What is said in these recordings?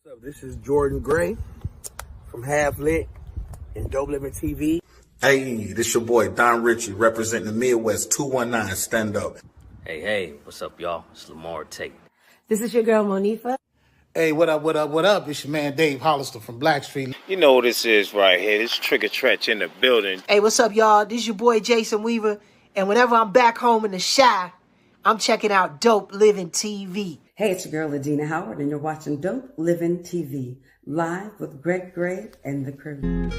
up? This is Jordan Gray from Half Lit and DopelivenTV. Hey, this your boy Don Ritchie representing the Midwest 219 Stand Up. Hey, what's up, y'all? It's Lamar Tate. This is your girl, Monifa. Hey, what up? It's your man Dave Hollister from Blackstreet. You know what this is right here. This Trigger Tretch in the building. Hey, what's up, y'all? This is your boy Jason Weaver. And whenever I'm back home in the Chi, I'm checking out Dope Living TV. Hey, it's your girl, Adina Howard, and you're watching Dope Living TV, live with Greg Gray and the crew.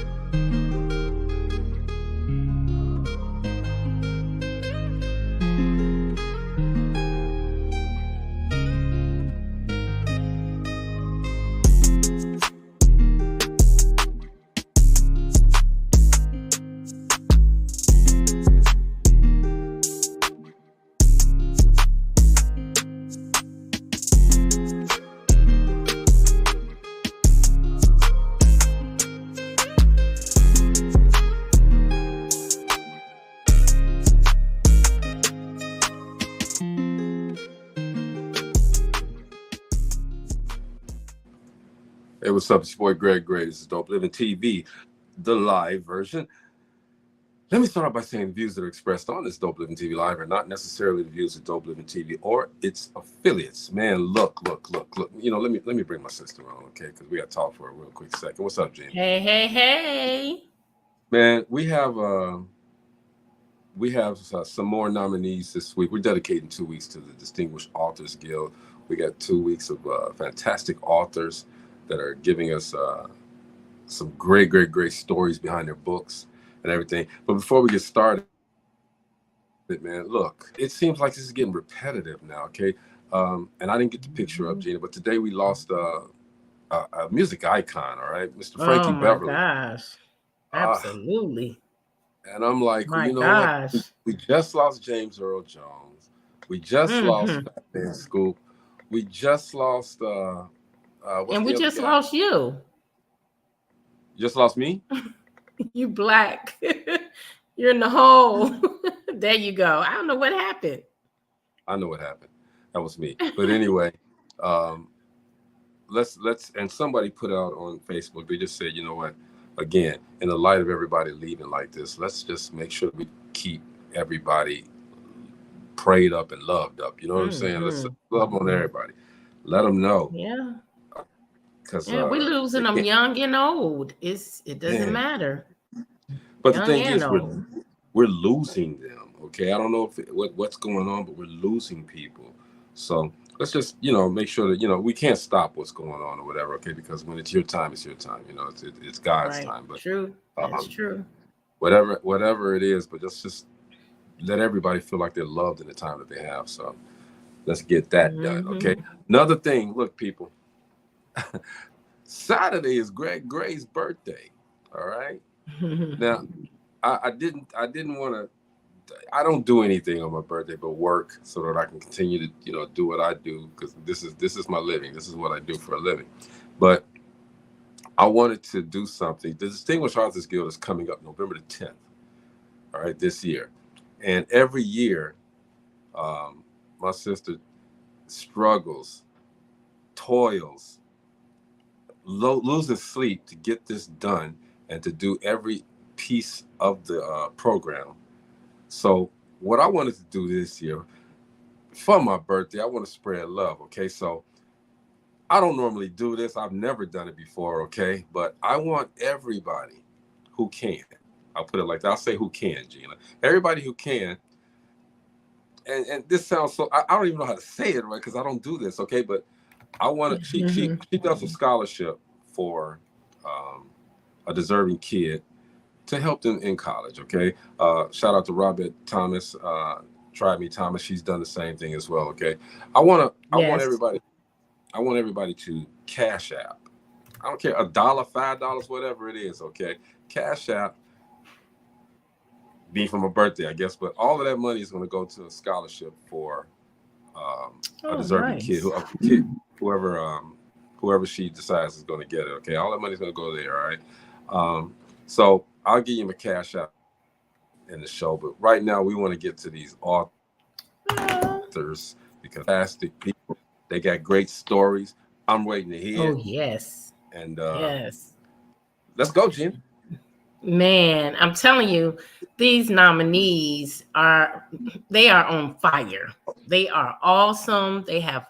Hey, what's up? It's your boy Greg Gray. This is Dope Living TV, the live version. Let me start off by saying the views that are expressed on this Dope Living TV live are not necessarily the views of Dope Living TV or its affiliates. Man, look. You know, let me bring my sister on, okay? Because we got to talk for a real quick second. What's up, Jamie? Hey. Man, we have some more nominees this week. We're dedicating 2 weeks to the Distinguished Authors Guild. We got 2 weeks of fantastic authors that are giving us some great stories behind their books and everything. But before we get started, man, look, it seems like this is getting repetitive now, okay? And I didn't get the picture up, Gina, but today we lost a music icon, all right? Mr. Frankie Beverly. Oh, my gosh. Absolutely. And I'm like, my you know gosh. what? We just lost James Earl Jones. We just lost Fat Man Scoop. We just lost... and we just lost you. You just lost me? You black. You're in the hole. There you go. I don't know what happened. I know what happened. That was me. But anyway, let's and somebody put out on Facebook, they just said, you know what, again, in the light of everybody leaving like this, let's just make sure we keep everybody prayed up and loved up. You know what I'm saying? Let's love on everybody. Let them know. Yeah. Because we're losing them young and old. It doesn't matter. But young the thing is, old. we're losing them. Okay, I don't know what's going on, but we're losing people. So let's just make sure that we can't stop what's going on or whatever. Okay, because when it's your time, it's your time. It's God's time. But true, that's true. Whatever it is, but just let everybody feel like they're loved in the time that they have. So let's get that done. Okay. Another thing, look, people. Saturday is Greg Gray's birthday. All right. Now, I don't do anything on my birthday but work so that I can continue to do what I do, because this is my living. This is what I do for a living. But I wanted to do something. The Distinguished Authors Guild is coming up November the 10th. All right, this year, and every year, my sister struggles, toils, loses sleep to get this done and to do every piece of the program. So what I wanted to do this year for my birthday, I want to spread love. Okay, so I don't normally do this. I've never done it before. Okay, but I want everybody who can. I'll put it like that. I'll say who can, Gina. Everybody who can. And this sounds so. I don't even know how to say it right because I don't do this. Okay, but I want to. She does a scholarship for a deserving kid to help them in college. Okay. Shout out to Robert Thomas. Try Me Thomas. She's done the same thing as well. Okay. I want everybody to Cash App. I don't care, $1, $5, whatever it is. Okay. Cash App. Be for my birthday, I guess, but all of that money is going to go to a scholarship for a deserving kid, whoever she decides is going to get it. Okay, all that money is going to go there. All right. So I'll give you my Cash App in the show, but right now we want to get to these authors because fantastic people. They got great stories, I'm waiting to hear. Oh, yes. And yes. Let's go, Gina. Man, I'm telling you, these nominees they are on fire. They are awesome. They have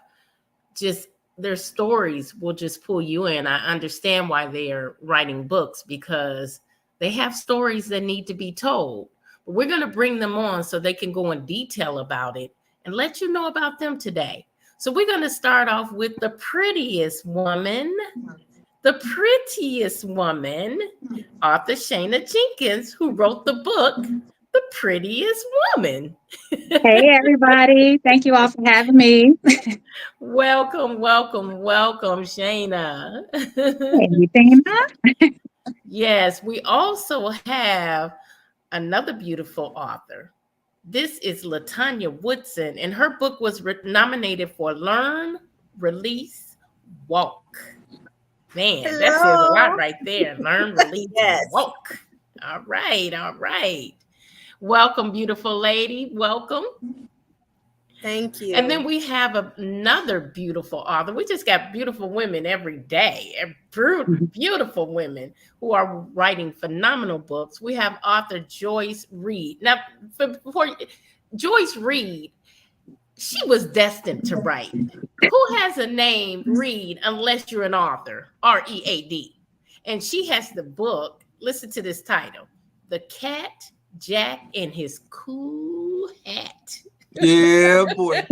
just, their stories will just pull you in. I understand why they are writing books, because they have stories that need to be told. But we're going to bring them on so they can go in detail about it and let you know about them today. So we're going to start off with the prettiest woman. The Prettiest Woman, author Shana Jenkins, who wrote the book, The Prettiest Woman. Hey, everybody. Thank you all for having me. Welcome, welcome, welcome, Shana. Hey, Tina. Yes, we also have another beautiful author. This is LaTanya Woodson, and her book was nominated for Learn, Release, Walk. Man, Hello. that says a lot right there. Learn, release, Yes. walk. All right, all right. Welcome, beautiful lady. Welcome. Thank you. And then we have another beautiful author. We just got beautiful women every day. Beautiful women who are writing phenomenal books. We have author Joyce Read. Now, Joyce Read, she was destined to write. Who has a name Read unless you're an author? R-E-A-D. And she has the book. Listen to this title: The Cat, Jack, and His Cool Hat. Yeah, boy.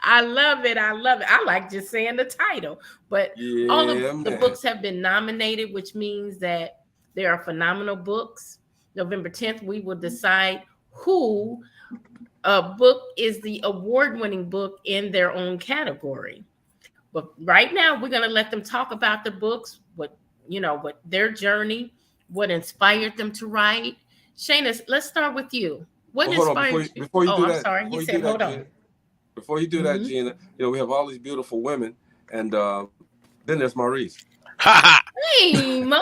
I love it. I love it. I like just saying the title. But all of the books have been nominated, which means that there are phenomenal books. November 10th, we will decide who book is the award-winning book in their own category. But right now, we're going to let them talk about the books, what their journey, what inspired them to write. Shana, let's start with you. What inspired you? Before you do that, I'm sorry. He said, hold on. Before you do that, Gina, we have all these beautiful women, and then there's Maurice. Hey, Mo.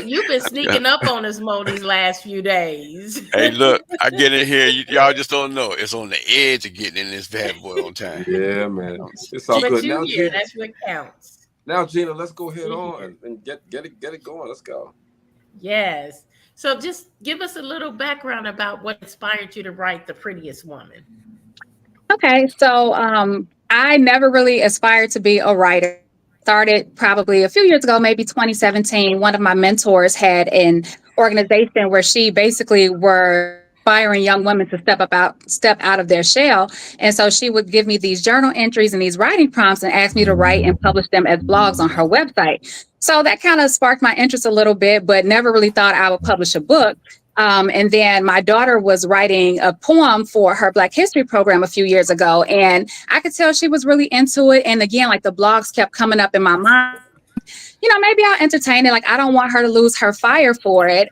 You've been sneaking up on us, Mo, these last few days. Hey, look, I get in here. Y'all just don't know. It's on the edge of getting in this bad boy on time. Yeah, man. It's all but good. Now, Gina, that's what counts. Now, Gina, let's go ahead on and get it going. Let's go. Yes. So just give us a little background about what inspired you to write The Prettiest Woman. Okay, so I never really aspired to be a writer. Started probably a few years ago, maybe 2017. One of my mentors had an organization where she basically were inspiring young women to step out of their shell. And so she would give me these journal entries and these writing prompts and ask me to write and publish them as blogs on her website. So that kind of sparked my interest a little bit, but never really thought I would publish a book. And then my daughter was writing a poem for her Black History program a few years ago, and I could tell she was really into it. And again, like the blogs kept coming up in my mind. Maybe I'll entertain it. Like, I don't want her to lose her fire for it,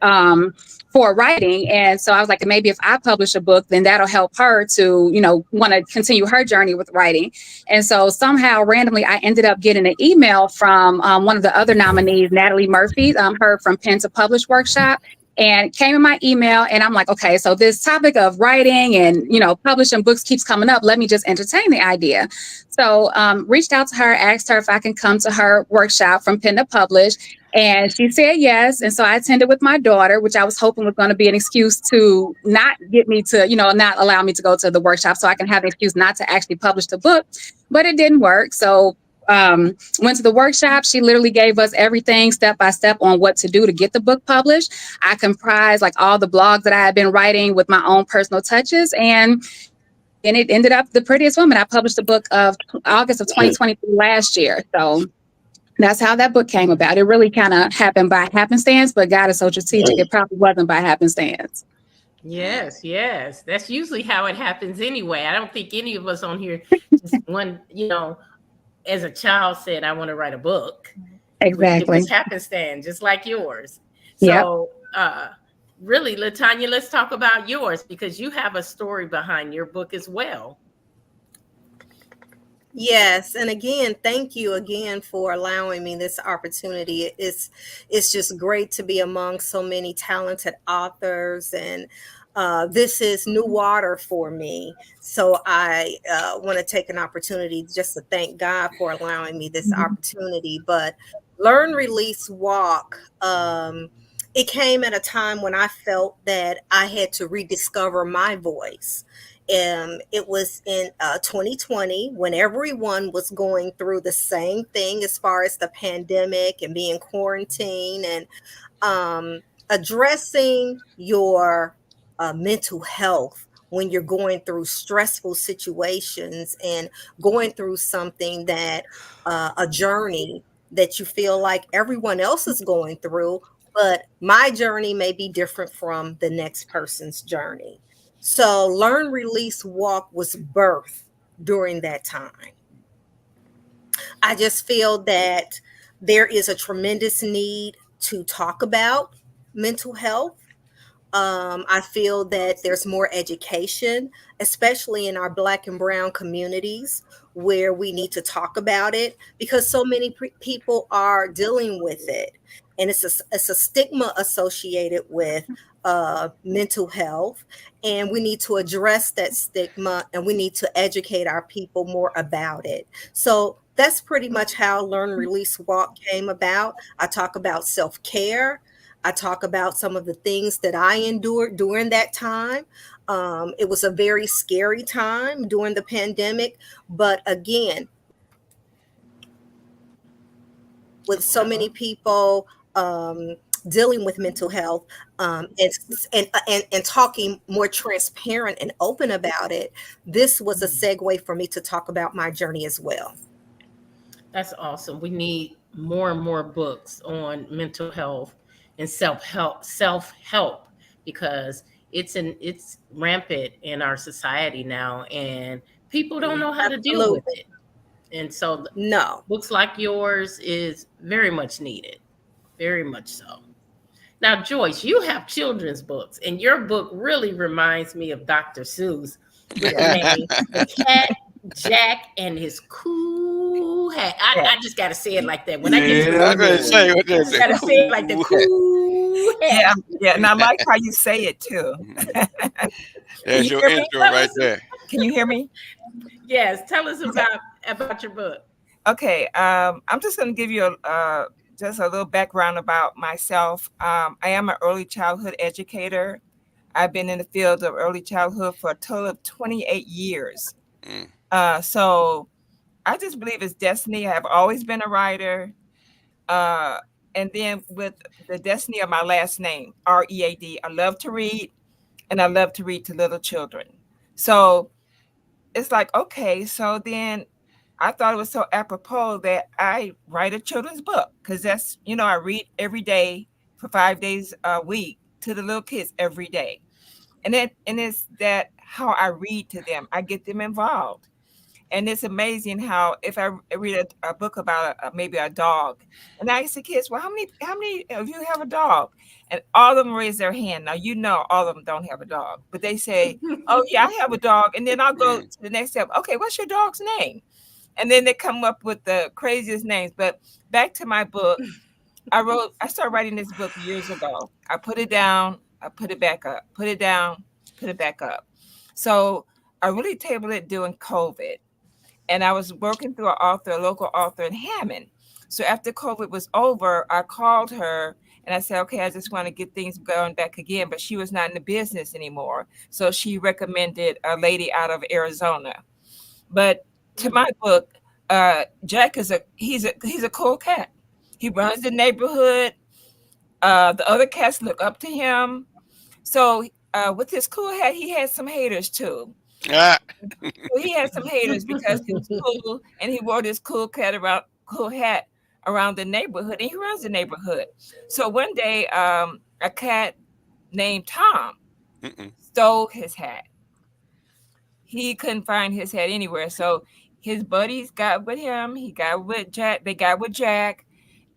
for writing. And so I was like, maybe if I publish a book, then that'll help her to, want to continue her journey with writing. And so somehow randomly, I ended up getting an email from one of the other nominees, Natalie Murphy, her from Pen to Publish workshop. And it came in my email, and I'm like, okay, so this topic of writing and, publishing books keeps coming up. Let me just entertain the idea. So reached out to her, asked her if I can come to her workshop from Pen to Publish. And she said yes. And so I attended with my daughter, which I was hoping was going to be an excuse to not get me to, not allow me to go to the workshop so I can have an excuse not to actually publish the book. But it didn't work. So went to the workshop. She literally gave us everything step by step on what to do to get the book published. I comprised like all the blogs that I had been writing with my own personal touches, and it ended up The Prettiest Woman. I published the book of August of 2023 last year. So that's how that book came about. It really kind of happened by happenstance, but God is so strategic. It probably wasn't by happenstance. Yes. That's usually how it happens anyway. I don't think any of us on here just one, as a child said, I want to write a book. Exactly. It was happenstance, just like yours. So really, LaTanya, let's talk about yours, because you have a story behind your book as well. Yes. And again, thank you again for allowing me this opportunity. It's just great to be among so many talented authors. And this is new water for me. So I want to take an opportunity just to thank God for allowing me this opportunity. But Learn, Release, Walk, it came at a time when I felt that I had to rediscover my voice. It was in 2020 when everyone was going through the same thing as far as the pandemic and being quarantined, and addressing your mental health when you're going through stressful situations and going through something that a journey that you feel like everyone else is going through, but my journey may be different from the next person's journey. So Learn, Release, Walk was birthed during that time. I just feel that there is a tremendous need to talk about mental health. I feel that there's more education, especially in our Black and Brown communities, where we need to talk about it because so many people are dealing with it. And it's a stigma associated with mental health. And we need to address that stigma and we need to educate our people more about it. So that's pretty much how Learn, Release, Walk came about. I talk about self-care. I talk about some of the things that I endured during that time. It was a very scary time during the pandemic, but again, with so many people dealing with mental health, and talking more transparent and open about it, this was a segue for me to talk about my journey as well. That's awesome. We need more and more books on mental health and self-help because it's rampant in our society now and people don't know how to deal with it. And so no, books like yours is very much needed. Very much so. Now, Joyce, you have children's books and your book really reminds me of Dr. Seuss with the name The Cat, Jack, and His Cool Hat. I just got to say it like that. When I get to I'm gonna say what I just got to say it like the cool hat. Yeah, and I like how you say it too. There's your intro right there. Can you hear me? Yes, tell us about your book. Okay, I'm just going to give you just a little background about myself. I am an early childhood educator. I've been in the field of early childhood for a total of 28 years. So I just believe it's destiny. I have always been a writer. And then with the destiny of my last name, R-E-A-D, I love to read and I love to read to little children. So it's like, okay, so then I thought it was so apropos that I write a children's book because that's, I read every day for 5 days a week to the little kids every day. And it's that how I read to them, I get them involved. And it's amazing how if I read a book about maybe a dog, and I ask the kids, well, how many of you have a dog? And all of them raise their hand. Now, all of them don't have a dog, but they say, oh yeah, I have a dog. And then I'll go to the next step. Okay, what's your dog's name? And then they come up with the craziest names. But back to my book, I started writing this book years ago. I put it down, I put it back up, put it down, put it back up. So I really tabled it during COVID. And I was working through a local author in Hammond. So after COVID was over, I called her and I said, okay, I just want to get things going back again. But she was not in the business anymore. So she recommended a lady out of Arizona. But to my book, Jack he's a cool cat. He runs the neighborhood. The other cats look up to him. So with his cool hat, he had some haters too. So he had some haters because he was cool and he wore this cool hat around the neighborhood and he runs the neighborhood. So one day, a cat named Tom stole his hat. He couldn't find his hat anywhere. So his buddies got with him. He got with Jack. They got with Jack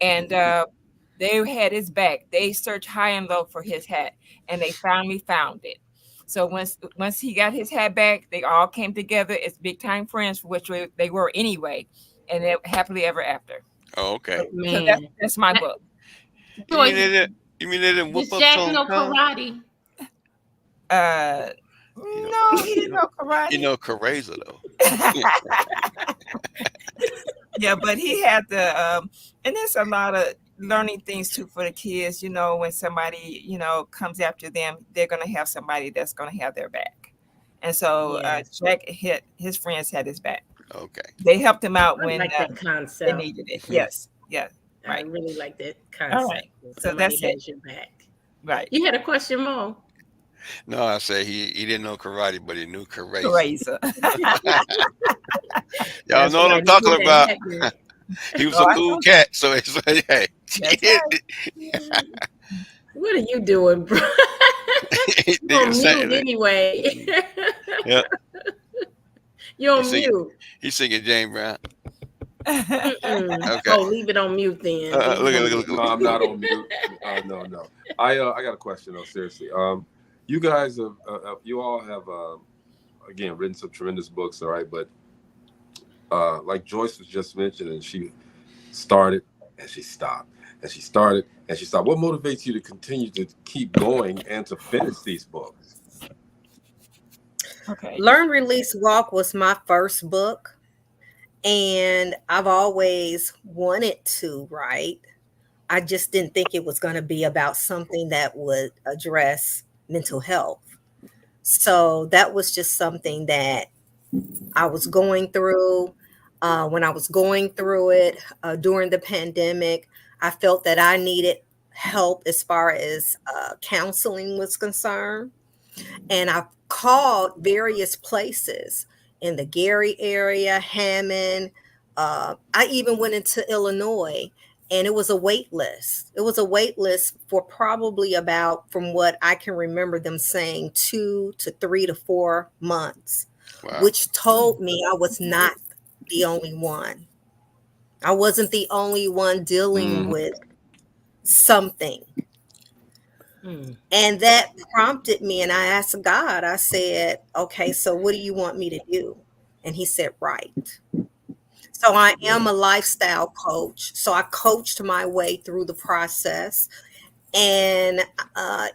and they had his back. They searched high and low for his hat and they finally found it. So once he got his hat back, they all came together as big time friends, for which they were anyway, and they're happily ever after. Oh, okay. So that's my book. You mean they didn't whoop up Jack some no karate? No, he didn't know karate. You know Caraza though. Yeah, but he had the and there's a lot of learning things too for the kids. You know, when somebody comes after them, they're gonna have somebody that's gonna have their back. And so Jack his friends had his back. Okay. They helped him out I when like that they concept. needed it. Yes. Yeah. I Right. really like that concept. All right. So Somebody that's it. has your back. Right. You had a question, Mo? No, I said he didn't know karate, but he knew Caraza. Y'all That's know what right, I'm he talking did about. that good. He was Oh, a I cool know. cat, so it's like, hey. That's right. What are you doing, bro? You're on mute anyway. Yeah. You're on mute. He's singing James Brown. Okay. Okay. Oh, leave it on mute then. Look. No, I'm not on mute. No. I got a question though. Seriously, you guys have, you all have, again, written some tremendous books. All right, but like Joyce was just mentioning, she started and she stopped, and she started and she stopped. What motivates you to continue to keep going and to finish these books? Okay. Learn, Release, Walk was my first book. And I've always wanted to write. I just didn't think it was going to be about something that would address mental health. So that was just something that I was going through. When I was going through it during the pandemic, I felt that I needed help as far as counseling was concerned. And I called various places in the Gary area, Hammond. I even went into Illinois, and it was a wait list. It was a wait list for probably about, from what I can remember them saying, 2 to 3 to 4 months, which told me I was not the only one. I wasn't the only one dealing with something. And that prompted me, and I asked God, I said, okay, so what do you want me to do? And he said, write. So I am a lifestyle coach. So I coached my way through the process. And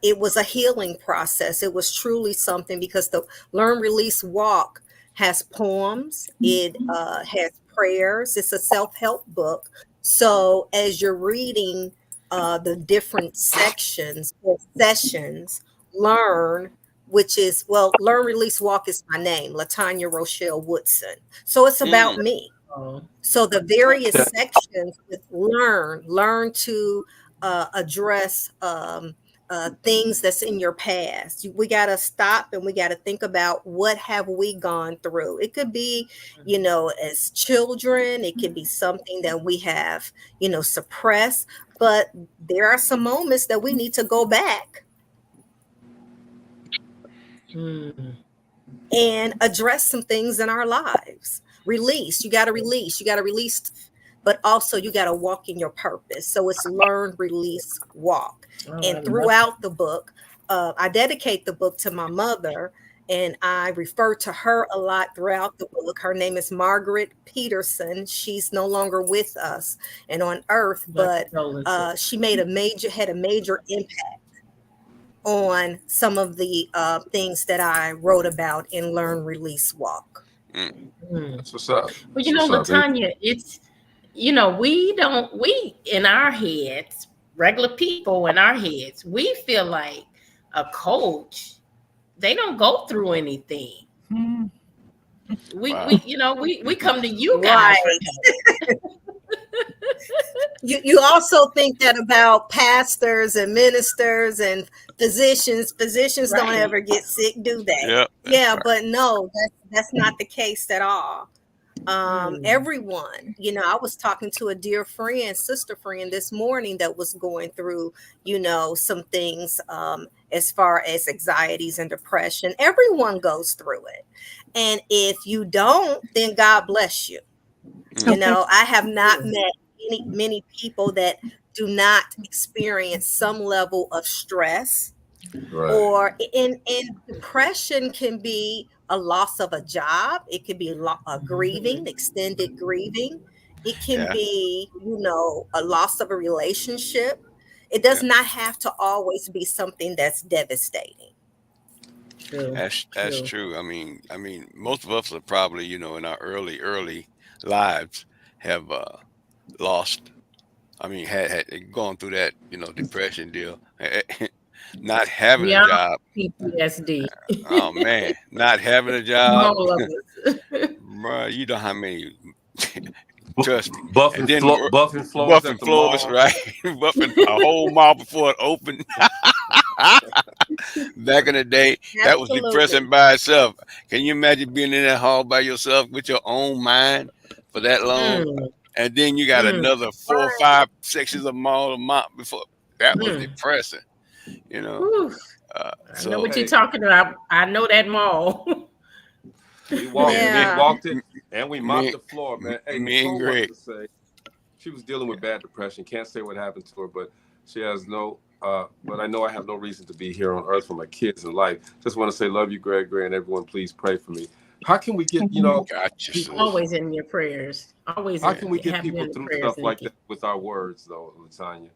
it was a healing process. It was truly something, because the Learn, Release, Walk has poems. It has prayers. It's a self-help book. So as you're reading the different sections or sessions, learn, which is, Learn, Release, Walk is my name, LaTanya Woodson. So it's about me. So the various sections with learn to address things that's in your past. We got to stop and we got to think about, what have we gone through? It could be, as children, it could be something that we have, suppressed, but there are some moments that we need to go back and address some things in our lives. Release, you got to release, but also you got to walk in your purpose. So it's learn, release, walk. And throughout the book, I dedicate the book to my mother, and I refer to her a lot throughout the book. Her name is Margaret Peterson. She's no longer with us and on earth, but she had a major impact on some of the things that I wrote about in Learn, Release, Walk. That's what's up. Well, LaTanya, it's, we in our heads, regular people in our heads, we feel like a coach, they don't go through anything. We come to you guys. Right. You also think that about pastors and ministers and physicians. Physicians don't ever get sick, do they? Yep, but no, that's not the case at all. Everyone, I was talking to a dear friend, sister friend this morning that was going through, some things as far as anxieties and depression. Everyone goes through it. And if you don't, then God bless you. I have not met many people that do not experience some level of stress, or in depression can be a loss of a job. It could be a grieving, extended grieving. It can be, a loss of a relationship. It does not have to always be something that's devastating. True. That's true. I mean, most of us are probably, you know, in our early lives have lost. I mean, had gone through that, you know, depression deal, not having a Yeah, job. PTSD. Oh man, not having a job, All of us. bro. You know how many. Trust me. And Buffing, then buffing floors at buffing the floors, mall. right? Buffing a whole mall before it opened. Back in the day, that was depressing Absolutely. by itself. Can you imagine being in that hall by yourself with your own mind for that long? Mm, And then you got mm, another 4 or 5 sections of mall a mile before. That was mm. depressing, you know. Whew. I know what you're So talking about. I know that mall. We Yeah. walked it, and we mopped me, the floor, man. Hey, me and Nicole wanted Greg. to say she was dealing with bad depression. Can't say what happened to her, but she has no. But I know I have no reason to be here on earth for my kids and life. Just want to say, love you, Greg, and everyone. Please pray for me. How can we get, Gotcha, sis. Always in your prayers. Always how can we get have you people in the through prayers, stuff like Nikki. that with our words, though, LaTanya?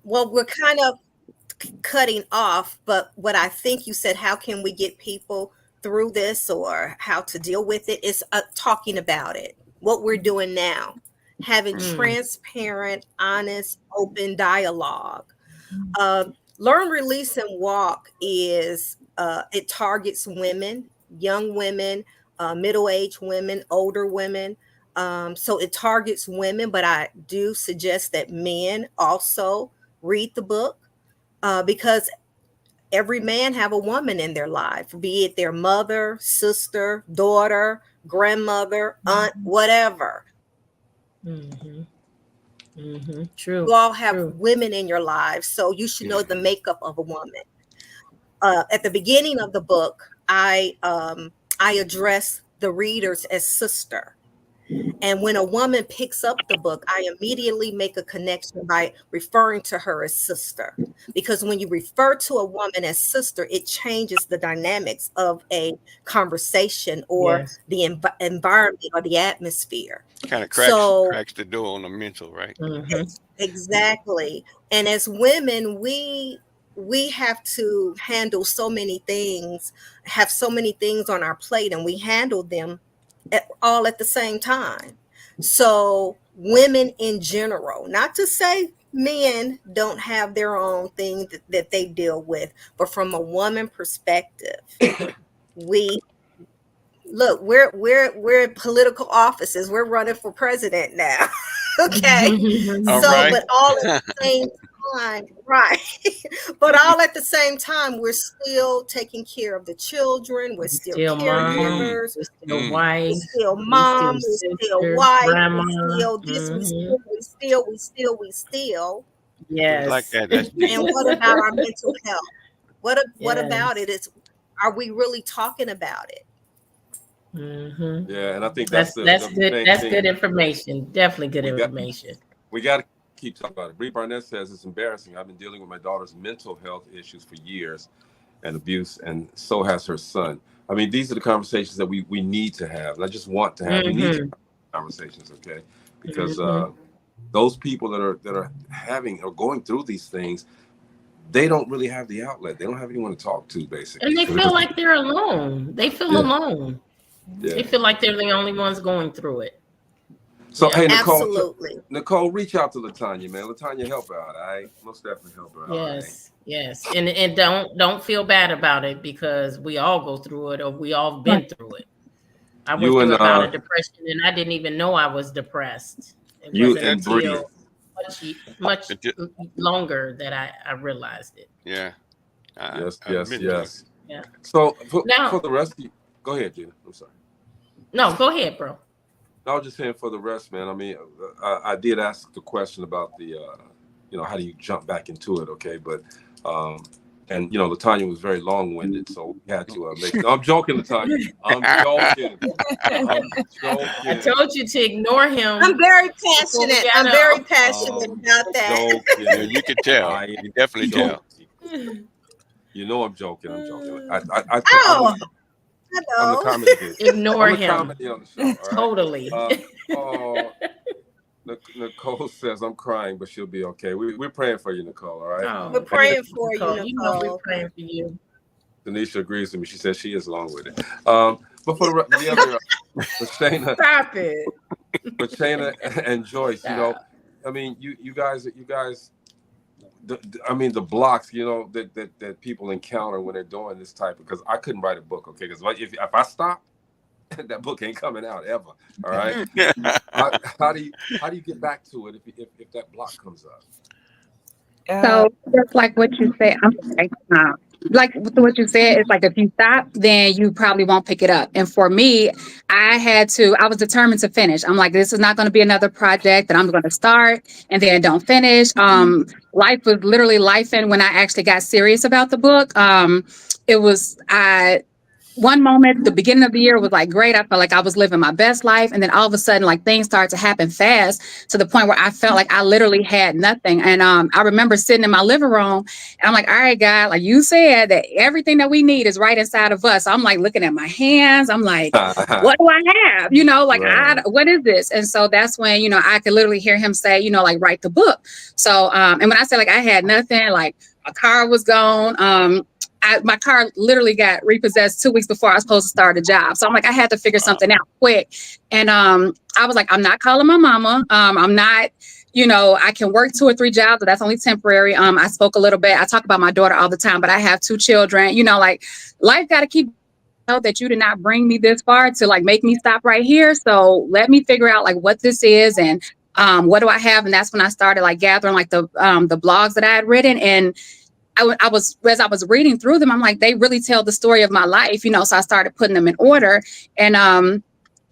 Well, we're kind of cutting off, but what I think you said, how can we get people through this or how to deal with it, is talking about it. What we're doing now, having transparent, honest, open dialogue. Learn, Release, and Walk is it targets women, young women, middle-aged women, older women. So it targets women, but I do suggest that men also read the book because every man have a woman in their life, be it their mother, sister, daughter, grandmother, aunt, whatever. Mm-hmm. Mm-hmm. True. You all have True. women in your lives, so you should know the makeup of a woman. At the beginning of the book, I address the readers as sister. And when a woman picks up the book, I immediately make a connection by referring to her as sister. Because when you refer to a woman as sister, it changes the dynamics of a conversation or Yes. the environment or the atmosphere. Kind of So cracks the door on the mental, right? Mm-hmm. exactly. And as women, we have to handle so many things, have so many things on our plate, and we handle them all at the same time. So women in general, not to say men don't have their own thing that they deal with, but from a woman perspective, we look, we're in political offices. We're running for president now. Okay. All So, right. but all at the same time, right. But all at the same time, we're still taking care of the children. We're still Mom. caregivers. We're still wife. We're still mom. We're still wife. Grandma. We're still this. We still. Yes. Like that. That's deep. And what about our mental health? What Yes. about it? Are we really talking about it? Mm-hmm. Yeah, and I think That's the good. main That's thing. good information. Definitely good information. We got to keep talking about it. Bree Barnett says it's embarrassing. I've been dealing with my daughter's mental health issues for years and abuse, and so has her son. I mean, these are the conversations that we need to have. And I just want to have. We need to have conversations, okay? Because those people that are having or going through these things, they don't really have the outlet. They don't have anyone to talk to, basically. And they feel like they're alone. They feel alone. Yeah. They feel like they're the only ones going through it. So, hey, Nicole, absolutely. Nicole, reach out to LaTanya, man. LaTanya, help her out. I most definitely help her out. Yes, yes, and don't feel bad about it because we all go through it, or we all been through it. I went through a bout of depression, and I didn't even know I was depressed. It wasn't until much longer that I realized it. Yeah. Yes. Yeah. So for the rest of you, go ahead, Gina. I'm sorry. No, go ahead, bro. I was just saying for the rest, man. I mean, I did ask the question about the, how do you jump back into it? Okay, but and LaTanya was very long-winded, so we had to make. No, I'm joking, LaTanya. I'm joking. I told you to ignore him. I'm very passionate. I'm very passionate about that. Yeah, you can tell. You definitely tell. You know I'm joking. I'm joking. I know. Ignore him. On the show, right? Totally. Nicole says I'm crying, but she'll be okay. We're praying for you, Nicole. All right. Oh, We're praying for you, Nicole, you know we're Nicole. praying for you. Tanisha agrees with me. She says she is along with it. But for the other, for Shana, Stop it. for Shana and Joyce, you know, Stop. I mean, you guys, I mean, the blocks, you know, that people encounter when they're doing this type. Because I couldn't write a book, okay? Because if I stop, that book ain't coming out ever. All right. how do you get back to it if that block comes up? So just like what you said, I'm sorry. Like what you said, it's like if you stop, then you probably won't pick it up. And for me, I was determined to finish. I'm like, this is not going to be another project that I'm going to start and then don't finish. Life was literally life. And when I actually got serious about the book, one moment, the beginning of the year was like great. I felt like I was living my best life. And then all of a sudden, like things started to happen fast to the point where I felt like I literally had nothing. And I remember sitting in my living room and I'm like, all right, God, like you said that everything that we need is right inside of us. So I'm like looking at my hands. I'm like, what do I have? You know, like, what is this? And so that's when, you know, I could literally hear him say, you know, like write the book. So, and when I said like I had nothing, like my car was gone. My car literally got repossessed 2 weeks before I was supposed to start a job. So I'm like, I had to figure something out quick. And I was like, I'm not calling my mama. I'm not, you know, I can work 2 or 3 jobs, but that's only temporary. I spoke a little bit. I talk about my daughter all the time, but I have 2 children. You know, like life got to keep know that you did not bring me this far to like make me stop right here. So let me figure out like what this is and what do I have? And that's when I started like gathering like the blogs that I had written. And I was, as I was reading through them, I'm like, they really tell the story of my life, you know, so I started putting them in order. And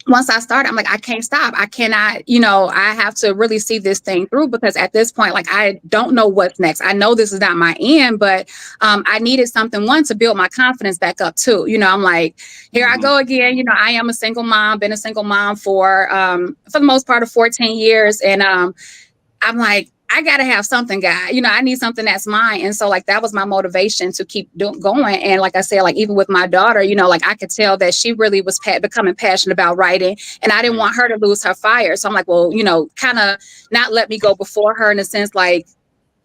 once I started, I'm like, I can't stop. I cannot, you know, I have to really see this thing through because at this point, like, I don't know what's next. I know this is not my end, but I needed something, one, to build my confidence back up too. You know, I'm like, here I go again. You know, I am a single mom, been a single mom for the most part of 14 years. And I'm like, I got to have something, guy. You know, I need something that's mine. And so like, that was my motivation to keep going. And like I said, like, even with my daughter, you know, like I could tell that she really was becoming passionate about writing and I didn't want her to lose her fire. So I'm like, well, you know, kind of not let me go before her in a sense, like,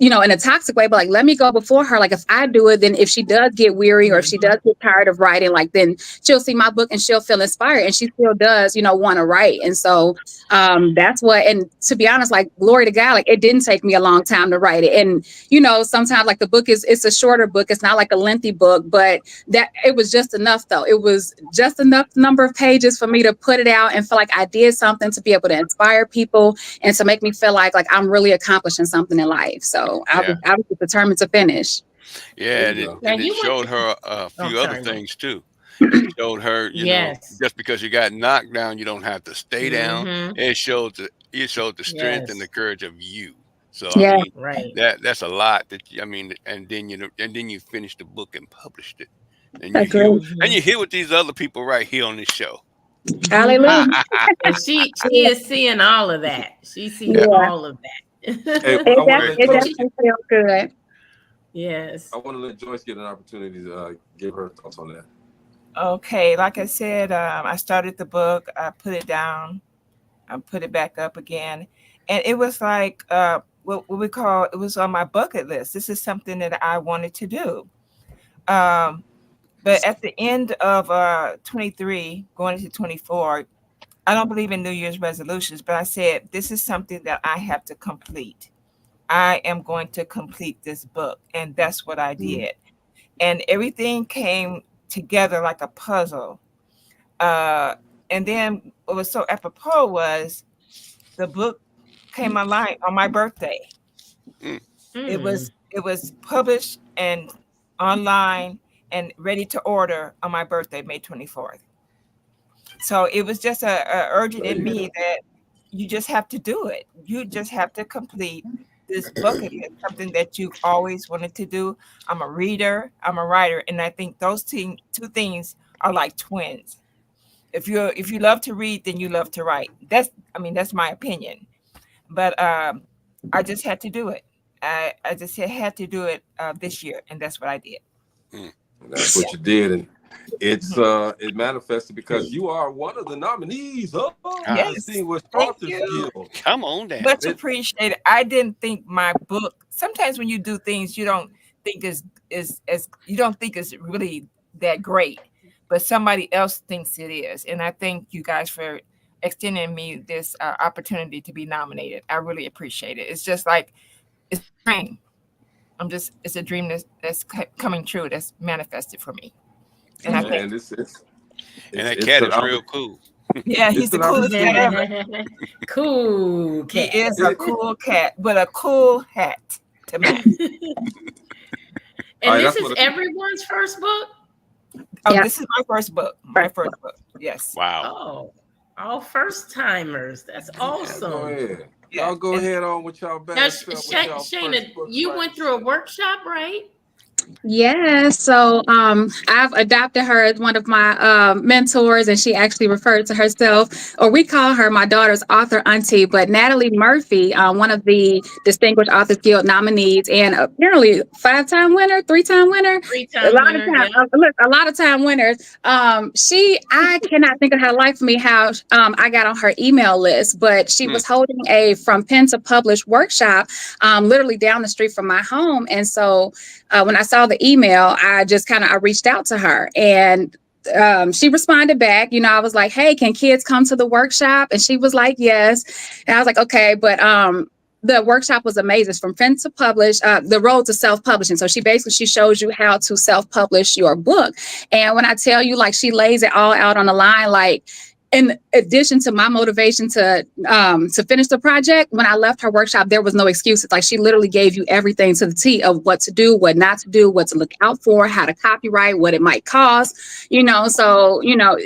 you know, in a toxic way, but like, let me go before her. Like if I do it, then if she does get weary or if she does get tired of writing, like then she'll see my book and she'll feel inspired and she still does, you know, want to write. And so that's what, and to be honest, like glory to God, like it didn't take me a long time to write it. And, you know, sometimes like the book it's a shorter book. It's not like a lengthy book, but that it was just enough though. It was just enough number of pages for me to put it out and feel like I did something to be able to inspire people and to make me feel like I'm really accomplishing something in life. So I was determined to finish. Yeah, and it showed her a few other things too. It showed her, you know, just because you got knocked down, you don't have to stay down. It showed the strength and the courage of you. So I mean, that's a lot. And then you finished the book and published it, and you hear with these other people right here on this show. Hallelujah. And she is seeing all of that. She sees all of that. Hey, it definitely feels good. Yes. I want to let Joyce get an opportunity to give her thoughts on that. Okay, like I said, I started the book, I put it down, I put it back up again, and it was like what we call, it was on my bucket list. This is something that I wanted to do. But at the end of 23, going into 24, I don't believe in New Year's resolutions, but I said, this is something that I have to complete. I am going to complete this book. And that's what I did. And everything came together like a puzzle. And then what was so apropos was the book came online on my birthday. It was published and online and ready to order on my birthday, May 24th. So it was just a urgent in me that you just have to do it. You just have to complete this book. It's something that you've always wanted to do. I'm a reader, I'm a writer, and I think those two things are like twins. If you love to read, then you love to write. That's my opinion. But I just had to do it. I just had to do it this year, and that's what I did. That's what you did, it manifested because you are one of the nominees of the Distinguished Authors Guild. Come on down. Much appreciated. I didn't think my book. Sometimes when you do things you don't think is you don't think is really that great, but somebody else thinks it is. And I thank you guys for extending me this opportunity to be nominated. I really appreciate it. It's just like it's a dream. It's a dream that's coming true. That's manifested for me. And I think that cat is real cool. Yeah, he's the coolest cat ever. Cool cat. He is a cool cat, but a cool hat to match. And this is everyone's first book? Oh, this is my first book. My first book. Yes. Wow. Oh, all first timers. That's awesome. Go ahead. Y'all go ahead on with y'all best. Now, Shana, you went through a workshop, right? Yeah, so I've adopted her as one of my mentors, and she actually referred to herself, or we call her my daughter's author auntie, but Natalie Murphy, one of the Distinguished Authors Guild nominees, and apparently 5-time winner, 3-time winner, a lot of time winners. I cannot think of her life for me how I got on her email list, but she was holding a From Pen to Publish workshop literally down the street from my home, and so when I saw the email, I reached out to her, and she responded back. You know, I was like, hey, can kids come to the workshop? And she was like, yes. And I was like, okay, but the workshop was amazing. From Pen to Publish, the road to self-publishing. So she shows you how to self-publish your book. And when I tell you, like, she lays it all out on the line, like, in addition to my motivation to finish the project, when I left her workshop, there was no excuses. Like, she literally gave you everything to the T of what to do, what not to do, what to look out for, how to copyright, what it might cost, you know. So, you know,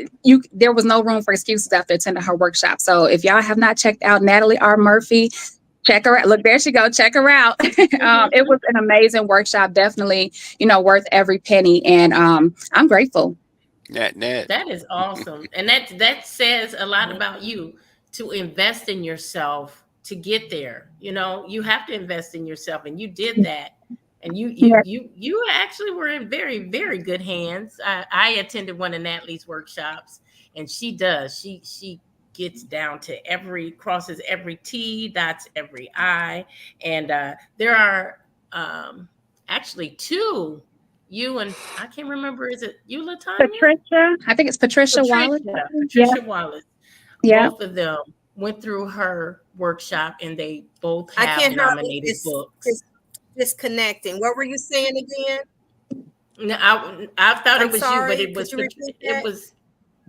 there was no room for excuses after attending her workshop. So if y'all have not checked out Natalie R. Murphy, check her out. Look, there she go. Check her out. It was an amazing workshop. Definitely, you know, worth every penny. And I'm grateful. That is awesome. And that says a lot about you, to invest in yourself to get there. You know, you have to invest in yourself, and you did that. And you actually were in very, very good hands. I attended one of Natalie's workshops, and she does. She gets down to crosses every T, dots every I. And there are actually two. You and I can't remember. Is it you, LaTanya? Patricia. I think it's Patricia Wallace. Patricia Wallace. Yeah. Both of them went through her workshop, and they both have nominated books. Disconnecting. What were you saying again? No, I thought it was you, but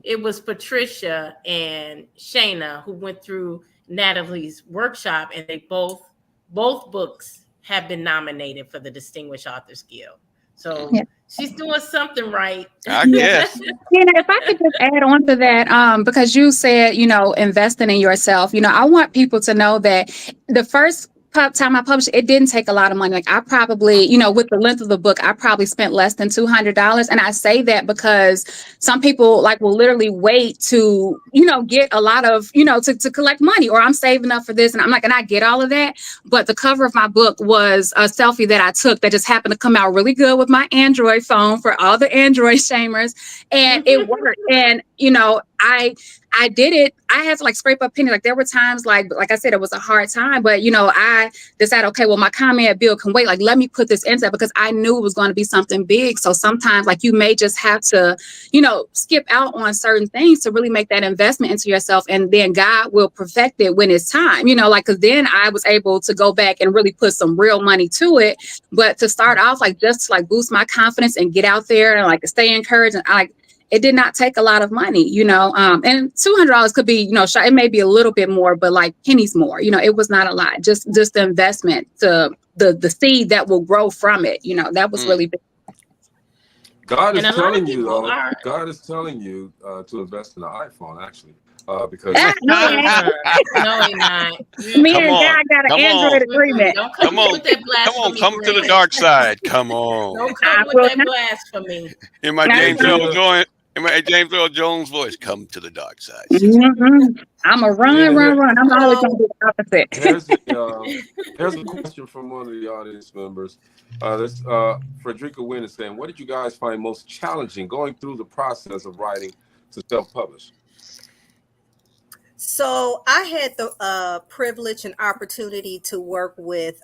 it was Patricia and Shana who went through Natalie's workshop, and they both books have been nominated for the Distinguished Authors Guild. So she's doing something right. I guess. You know, if I could just add on to that, because you said, you know, investing in yourself, you know, I want people to know that the first time I published, it didn't take a lot of money. Like, I probably, you know, with the length of the book, I probably spent less than $200. And I say that because some people like will literally wait to, you know, get a lot of, you know, to collect money, or I'm saving up for this. And I'm like, and I get all of that. But the cover of my book was a selfie that I took that just happened to come out really good with my Android phone for all the Android shamers. And it worked. And, you know, I did it. I had to like scrape up pennies. Like, there were times, like I said, it was a hard time, but, you know, I decided, okay, well, my comment bill can wait. Like, let me put this into that, because I knew it was going to be something big. So sometimes, like, you may just have to, you know, skip out on certain things to really make that investment into yourself. And then God will perfect it when it's time, you know, like, because then I was able to go back and really put some real money to it. But to start off, like, just to like boost my confidence and get out there and like stay encouraged, and it did not take a lot of money, you know, and $200 could be, you know, it may be a little bit more, but like pennies more, you know, it was not a lot. Just the investment, to the seed that will grow from it, you know, that was really big. God is telling you, though. God is telling you to invest in an iPhone, actually, because no, he's not. Me and God got an Android agreement. Come on, come to the dark side. Come on. Don't come with that blasphemy. In my James L. joint. James Earl Jones' voice, come to the dark side. I'm a run. Gina, I'm always going to do the opposite. Here's a question from one of the audience members. Frederica Wynn is saying, what did you guys find most challenging going through the process of writing to self-publish? So I had the privilege and opportunity to work with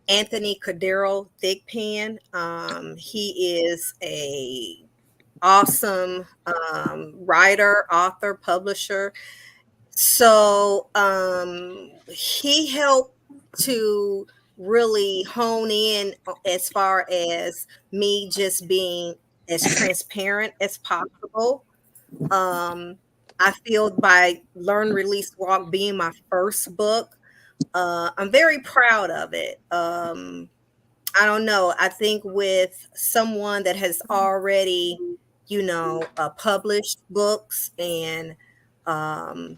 Anthony Cordero Thigpen. He is a awesome writer, author, publisher. So he helped to really hone in as far as me just being as transparent as possible. I feel by Learn, Release, Walk being my first book, I'm very proud of it. I don't know. I think with someone that has already, published books, and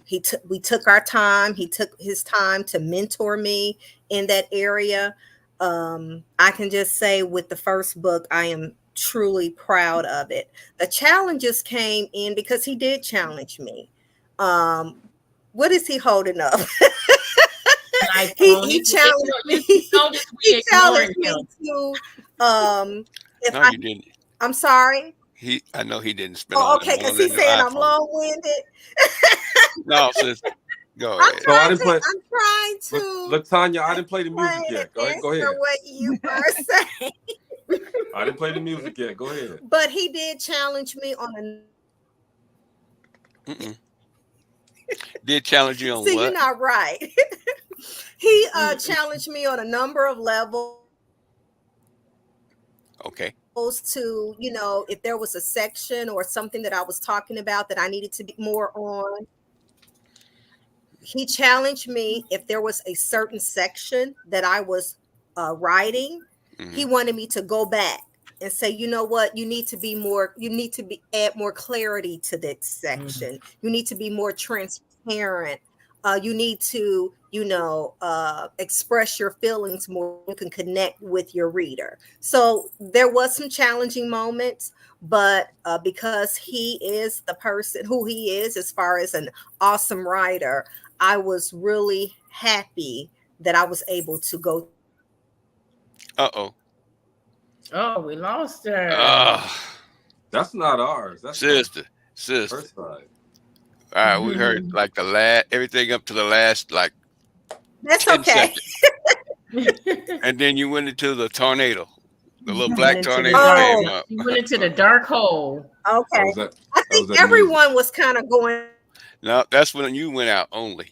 we took our time. He took his time to mentor me in that area. I can just say with the first book, I am truly proud of it. The challenges came in because he did challenge me. What is he holding up? he challenged me. He challenged me to if No, you didn't. I'm sorry. I know he didn't spend all that okay, because he's saying I'm long-winded. No, sis, go ahead. I'm trying to. LaTanya, I didn't play the music yet. Go ahead. What you are saying. I didn't play the music yet. Go ahead. But he did challenge me on a. Did challenge you on See, what? you're not right. He challenged me on a number of levels. Okay. To, if there was a section or something that I was talking about that I needed to be more on. He challenged me if there was a certain section that I was writing. Mm-hmm. He wanted me to go back and say, you know what, you need to add more clarity to this section. Mm-hmm. You need to be more transparent. You need to, express your feelings more. You can connect with your reader. So there was some challenging moments, but because he is the person who he is, as far as an awesome writer, I was really happy that I was able to go. Oh, we lost her. That's not ours. That's sister. Her side. All right, we heard like everything up to the last That's 10 okay. seconds. And then you went into the tornado, the little black tornado came up. You went into the dark hole. Okay, I think everyone was kind of going. No, that's when you went out only.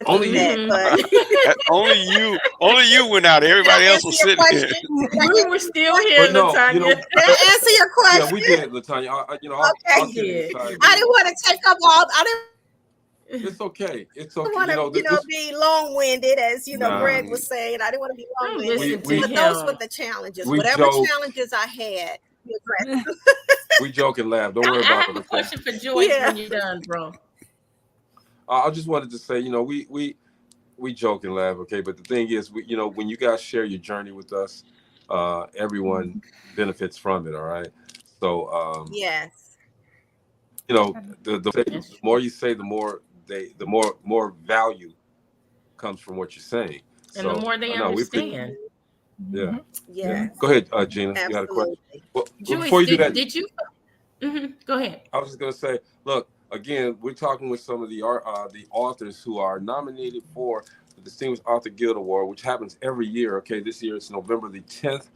Only you. Only you went out. Everybody else was sitting here. We were still here, LaTanya. Did I answer your question? Yeah, we did, LaTanya. I'll get inside. I didn't want to take up all. It's okay. It's okay. I didn't want to, be long-winded, as Greg was saying. I didn't want to be long-winded. But those were the challenges. Whatever challenges I had, we addressed. We joke and laugh. Don't worry about it. I have a question for Joyce when you're done, bro. I just wanted to say, we joke and laugh, okay? But the thing is, when you guys share your journey with us, everyone benefits from it, all right? So, yes. The more you say, the more value comes from what you're saying. And the more they understand. Yeah. Yeah. Go ahead, Gina. Absolutely. You had a question. Well, Joyce, before you do that, did you? Go ahead. I was just gonna say, look, again, we're talking with some of the authors who are nominated for the Distinguished Author Guild Award, which happens every year. Okay, this year it's November the 10th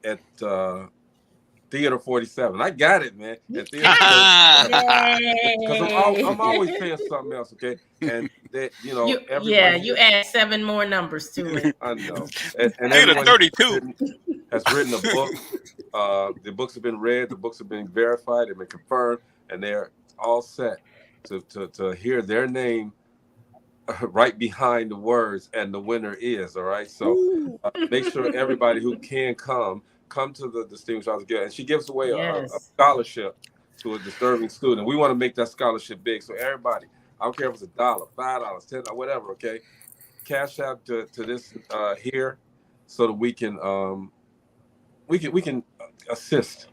at Theater 47. I got it, man. At Theater 47. Because I'm always saying something else, okay? And that, you add 7 more numbers to it. I know. And Theater 32 has written a book. The books have been read, the books have been verified, they've been confirmed, and they're all set to hear their name right behind the words, and the winner is, all right? So make sure everybody who can come to the Distinguished Author Guild, and she gives away a scholarship to a disturbing student. We want to make that scholarship big, so everybody, I don't care if it's $1, $5, $10, whatever, okay? Cash out to this here, so that we can assist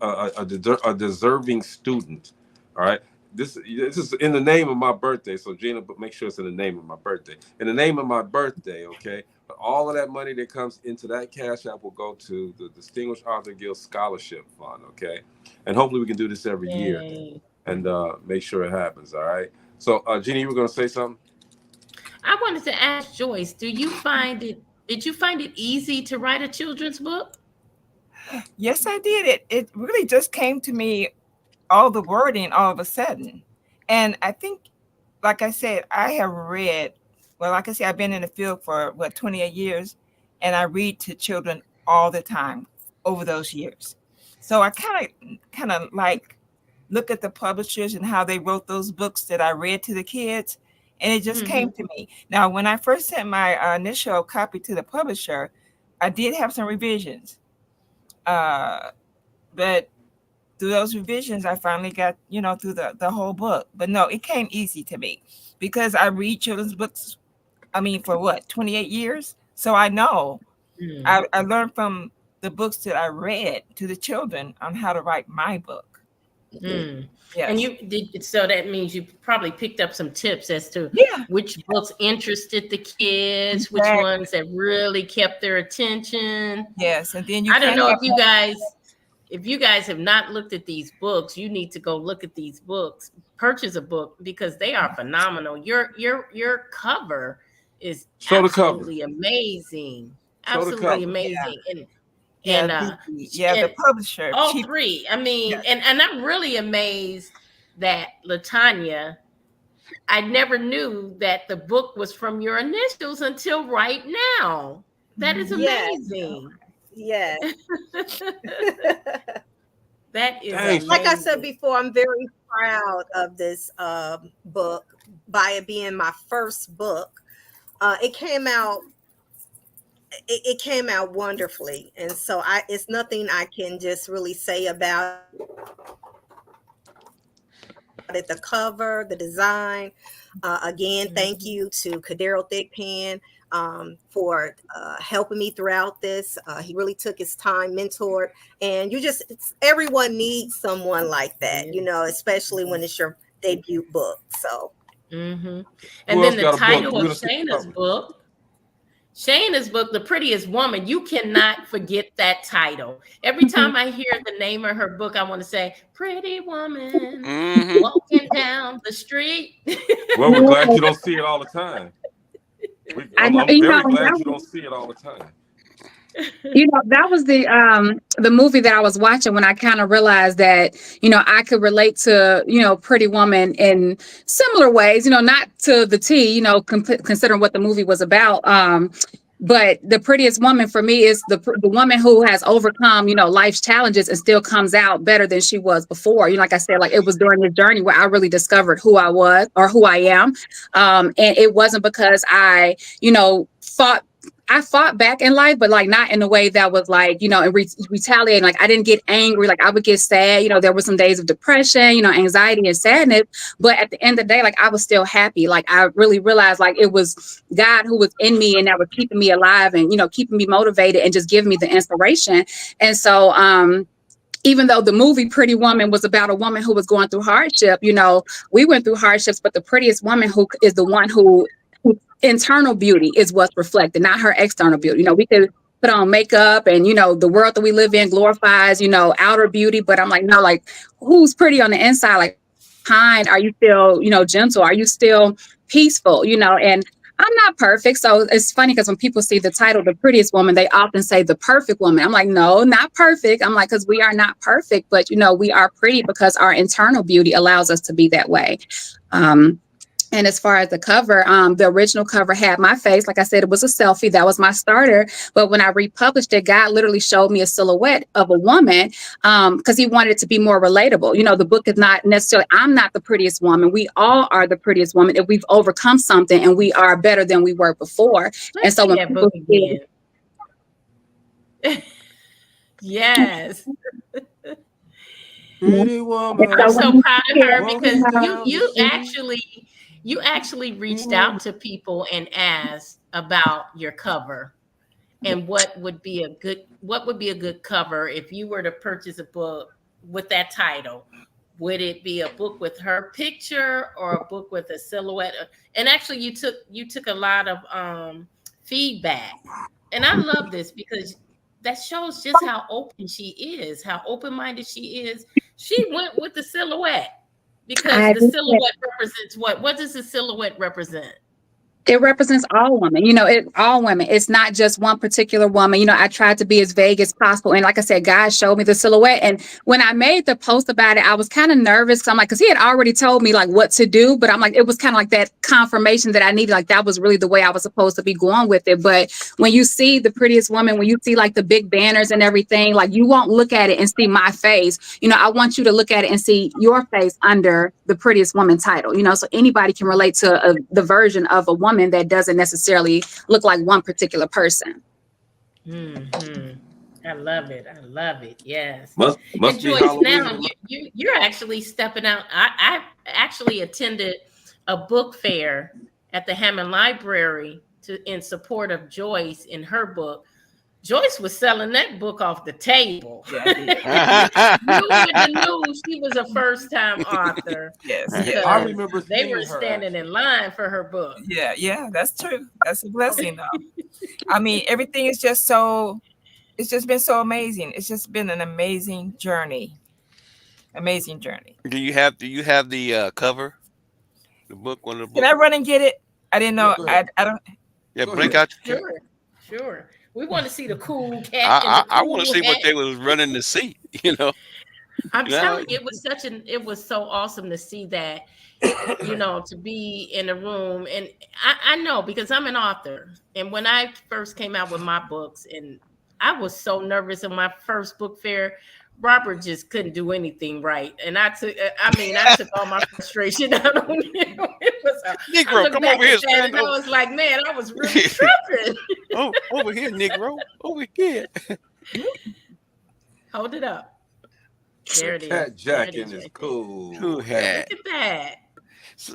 a deserving student. All right. This is in the name of my birthday. So Gina, but make sure it's in the name of my birthday. In the name of my birthday, okay. But all of that money that comes into that cash app will go to the Distinguished Author Guild Scholarship Fund, okay. And hopefully we can do this every year and make sure it happens. All right. So Gina, you were going to say something? I wanted to ask Joyce, did you find it easy to write a children's book? Yes, I did. It really just came to me, all the wording all of a sudden. And I think, like I said, I have read, well, like I said, I've been in the field for 28 years, and I read to children all the time over those years. So I kind of like look at the publishers and how they wrote those books that I read to the kids, and it just came to me. Now, when I first sent my initial copy to the publisher, I did have some revisions. But through those revisions, I finally got, through the whole book. But no, it came easy to me because I read children's books, for 28 years? So I know. I learned from the books that I read to the children on how to write my book. Yes. And you did, so that means you probably picked up some tips as to which books interested the kids, which ones that really kept their attention. Yes, and then I don't know if you guys have not looked at these books, you need to go look at these books, purchase a book, because they are phenomenal. Your cover is absolutely amazing. Absolutely amazing. The publisher. All three. And I'm really amazed that LaTanya, I never knew that the book was from your initials until right now. That is amazing. Yes. That is amazing. Like I said before, I'm very proud of this book by it being my first book. It came out wonderfully, and so it's nothing I can just really say about it. The cover, the design. Again, thank you to Kadero Thickpan for helping me throughout this. He really took his time, mentored, and everyone needs someone like that, especially when it's your debut book. So, and then the title of Shana's book, The Prettiest Woman, you cannot forget that title. Every time I hear the name of her book, I want to say, Pretty Woman walking down the street. Well, we're glad you don't see it all the time. I'm very glad you don't see it all the time. That was the movie that I was watching when I kind of realized that, I could relate to, Pretty Woman in similar ways, not to the T, considering what the movie was about. But the prettiest woman for me is the woman who has overcome, life's challenges and still comes out better than she was before. Like I said, like it was during the journey where I really discovered who I was or who I am. And it wasn't because I fought back in life, but like not in a way that was like, and retaliating. Like I didn't get angry. Like I would get sad. There were some days of depression, anxiety and sadness. But at the end of the day, like I was still happy. Like I really realized like it was God who was in me and that was keeping me alive and, keeping me motivated and just giving me the inspiration. And so, even though the movie Pretty Woman was about a woman who was going through hardship, we went through hardships, but the prettiest woman who is the one who internal beauty is what's reflected, not her external beauty. We could put on makeup and, the world that we live in glorifies, outer beauty. But I'm like, no, like who's pretty on the inside? Like kind? Are you still, gentle? Are you still peaceful? And I'm not perfect. So it's funny because when people see the title, The Prettiest Woman, they often say the perfect woman. I'm like, no, not perfect. I'm like, because we are not perfect, but, we are pretty because our internal beauty allows us to be that way. And as far as the cover, the original cover had my face. Like I said, it was a selfie. That was my starter. But when I republished it, God literally showed me a silhouette of a woman because he wanted it to be more relatable. The book is not necessarily, I'm not the prettiest woman. We all are the prettiest woman if we've overcome something and we are better than we were before. And so when people see yes. Pretty woman. I'm so proud of her because you actually reached out to people and asked about your cover and what would be a good cover if you were to purchase a book with that title? Would it be a book with her picture or a book with a silhouette? And actually, you took a lot of feedback, and I love this because that shows just how open she is, how open-minded she is. She went with the silhouette because the silhouette represents what? What does the silhouette represent? It represents all women, all women. It's not just one particular woman. I tried to be as vague as possible. And like I said, guys showed me the silhouette. And when I made the post about it, I was kind of nervous. Because he had already told me like what to do, but I'm like, it was kind of like that confirmation that I needed. Like that was really the way I was supposed to be going with it. But when you see the Prettiest Woman, when you see like the big banners and everything, like you won't look at it and see my face. I want you to look at it and see your face under the Prettiest Woman title, so anybody can relate to the version of a woman that doesn't necessarily look like one particular person. I love it. I love it. Yes. Must and be Joyce, Halloween. now you're actually stepping out. I actually attended a book fair at the Hammond Library in support of Joyce in her book. Joyce was selling that book off the table. Yeah, you would have knew she was a first-time author. Yes, I remember they were seeing her, standing in line for her book. yeah, that's true. That's a blessing, though. I mean, everything is just so. It's just been so amazing. It's just been an amazing journey. Amazing journey. Do you have the cover, the book, one of the books? Can I run and get it? I didn't know. I don't. Yeah, blink out. Sure. We want to see the cool cat. I want to see what they was running to see. I'm telling you, it was so awesome to see that. To be in a room, and I know because I'm an author, and when I first came out with my books, and I was so nervous in my first book fair. Robert just couldn't do anything right, and I took all my frustration out on him. Negro, come over here. And I was like, man, I was really tripping. Oh, over here, Negro, over here. Hold it up. There it is. Cat jacking is cool. Who had? Look at that.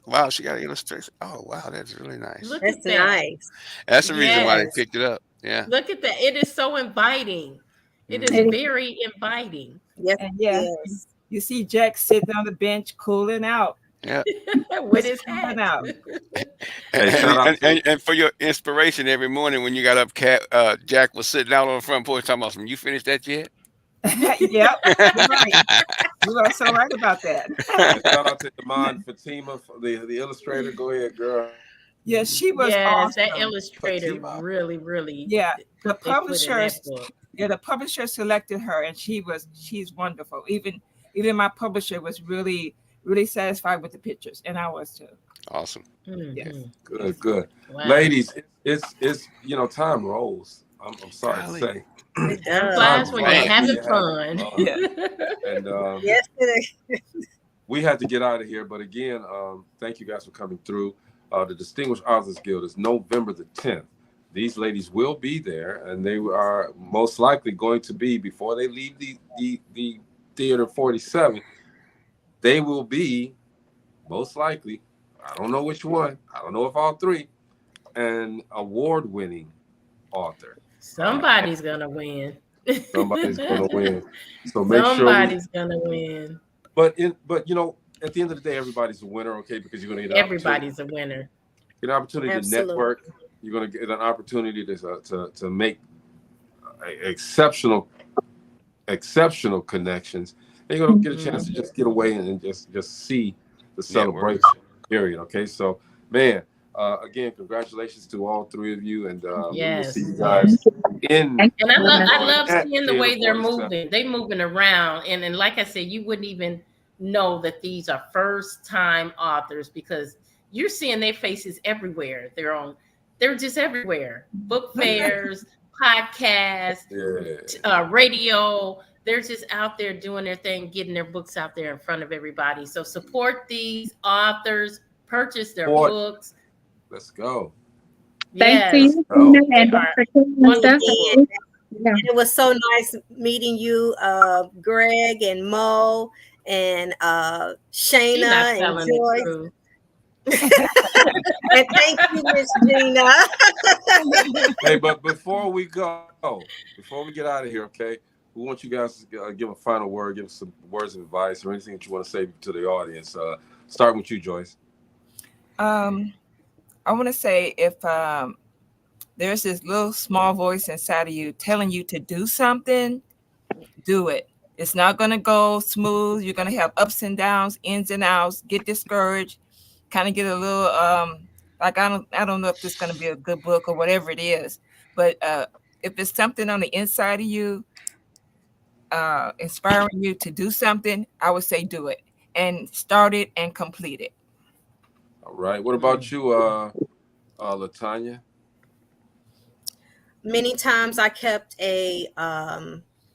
Wow, she got an illustration. Oh, wow, that's really nice. Look That's at that. nice. That's the reason why they picked it up. Yeah. Look at that. It is so inviting. It is very inviting. Yes. And you see Jack sitting on the bench cooling out. Yeah. With his hat out. And for your inspiration every morning when you got up, Jack was sitting out on the front porch talking about something. You finished that yet? Yep. You're right. You are so right about that. Shout out to Iman Fatima, the illustrator. Go ahead, girl. Yeah, she was awesome. That illustrator really. Yeah, the publisher selected her, and she's wonderful. Even my publisher was really satisfied with the pictures, and I was too. Awesome. Yes. Good. Wow. Ladies, it's time rolls. I'm sorry to say. Flies when you're having fun. And Yes, we had to get out of here, but again, thank you guys for coming through. The Distinguished Authors Guild is November the 10th. These ladies will be there, and they are most likely going to be, before they leave the Theater 47, they will be most likely, I don't know which one, I don't know if all three, an award-winning author. Somebody's gonna win. Somebody's gonna win. So somebody's gonna win. But at the end of the day, everybody's a winner, okay? Because you're gonna get everybody's a winner. Get an opportunity Absolutely. to network. You're gonna get an opportunity to make exceptional connections. And you're gonna get a chance to just get away and just see the celebration. Period. Okay. So, man. Again, congratulations to all three of you, and we will see you guys in. And I love seeing the way they're moving. They moving around, and like I said, you wouldn't even know that these are first-time authors because you're seeing their faces everywhere. They're just everywhere. Book fairs, podcasts, radio. They're just out there doing their thing, getting their books out there in front of everybody. So support these authors, purchase their books. Let's go. Thanks to you, and Dr. Kim and stuff. It was so nice meeting you, Greg and Mo and Shana and Joyce. And thank you, Miss Gina. Hey, but before we get out of here, okay, we want you guys to give a final word, give us some words of advice or anything that you want to say to the audience. Starting with you, Joyce. I want to say if there's this little small voice inside of you telling you to do something, do it. It's not going to go smooth. You're going to have ups and downs, ins and outs, get discouraged, kind of get a little like I don't know if this is going to be a good book or whatever it is, but if it's something on the inside of you inspiring you to do something, I would say do it and start it and complete it. All right. What about you, LaTanya? Many times I kept a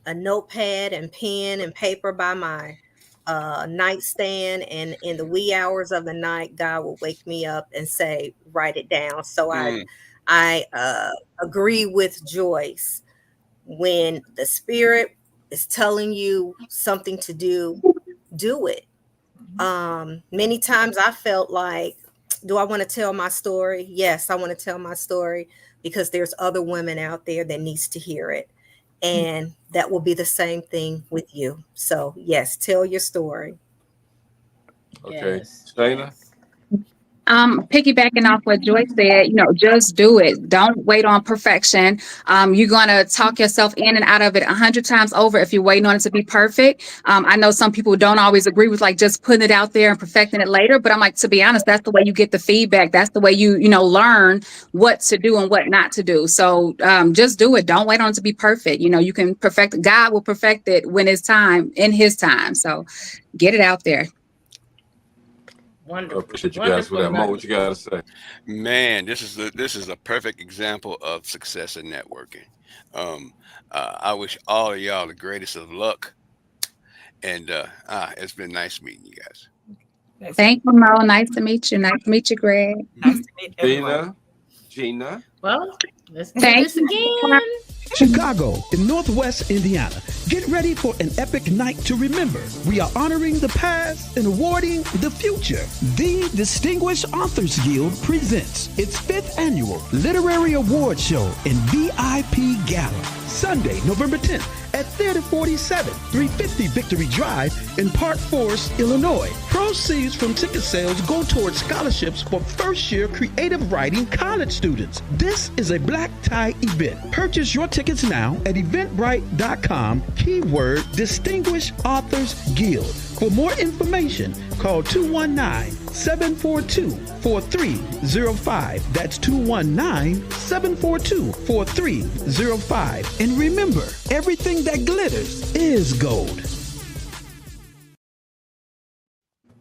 notepad and pen and paper by my nightstand, and in the wee hours of the night, God would wake me up and say, write it down. So I agree with Joyce. When the Spirit is telling you something to do, do it. Many times I felt like, do I want to tell my story? Yes, I want to tell my story because there's other women out there that needs to hear it. And that will be the same thing with you. So yes, tell your story. Okay. Shana? Piggybacking off what Joyce said, just do it. Don't wait on perfection. You're going to talk yourself in and out of it 100 times over if you're waiting on it to be perfect. I know some people don't always agree with just putting it out there and perfecting it later, but I'm like, to be honest, that's the way you get the feedback. That's the way you learn what to do and what not to do. So just do it. Don't wait on it to be perfect. You can perfect it. God will perfect it when it's time, in his time. So get it out there. Wonderful. I appreciate you guys for that. Mo, what you got to say? Man, this is a perfect example of success in networking. I wish all of y'all the greatest of luck, and it's been nice meeting you guys. Thank you, Mo. Nice to meet you. Nice to meet you, Greg. Nice to meet everyone. Gina. Well, let's do this again. Chicago in Northwest Indiana. Get ready for an epic night to remember. We are honoring the past and awarding the future. The Distinguished Authors Guild presents its 5th annual Literary Award Show and VIP Gala. Sunday, November 10th at Theater 47, 350 Victory Drive in Park Forest, Illinois. Proceeds from ticket sales go towards scholarships for first-year creative writing college students. This is a black tie event. Purchase your tickets now at eventbrite.com, keyword Distinguished Authors Guild. For more information, call 219-742-4305. That's 219-742-4305. And remember, everything that glitters is gold.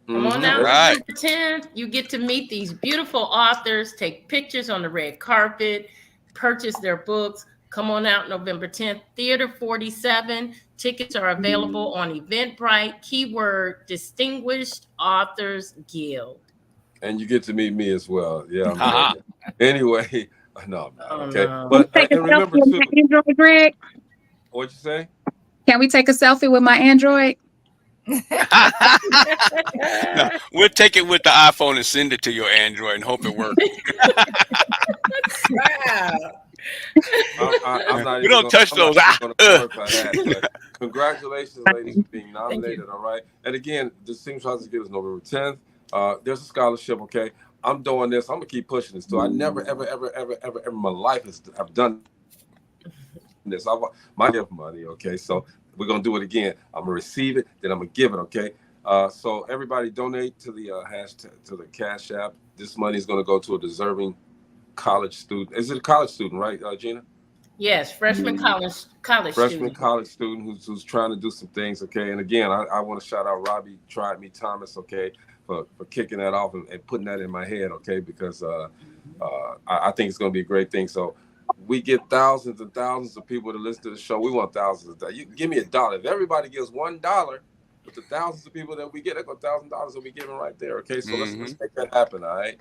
Come on out, November 10th. You get to meet these beautiful authors, take pictures on the red carpet, purchase their books. Come on out November 10th, Theater 47. Tickets are available on Eventbrite, keyword Distinguished Authors Guild. And you get to meet me as well. Yeah. Anyway, no, I'm not. Okay. No. But and remember too. Android, Greg? What'd you say? Can we take a selfie with my Android? No, we'll take it with the iPhone and send it to your Android and hope it works. We don't touch those. Congratulations, ladies, for being nominated. All right. And again, Distinguished Authors Guild is November 10th. There's a scholarship. Okay. I'm doing this. I'm gonna keep pushing this too. I never, ever in my life I've done this. I might give money. Okay. So we're gonna do it again. I'm gonna receive it, then I'm gonna give it. Okay. So everybody donate to the hashtag, to the Cash App. This money is gonna go to a deserving college student. Is it a college student, right, Gina? Yes, freshman college college student who's trying to do some things. Okay. And again, I want to shout out Robbie Tried Me Thomas. Okay. For kicking that off and putting that in my head. Okay. Because I think it's gonna be a great thing. So we get thousands and thousands of people to listen to the show. We want thousands of that. You give me $1. If everybody gives $1 with the thousands of people that we get, that's $1,000 that we giving right there. Okay, so let's make that happen. All right.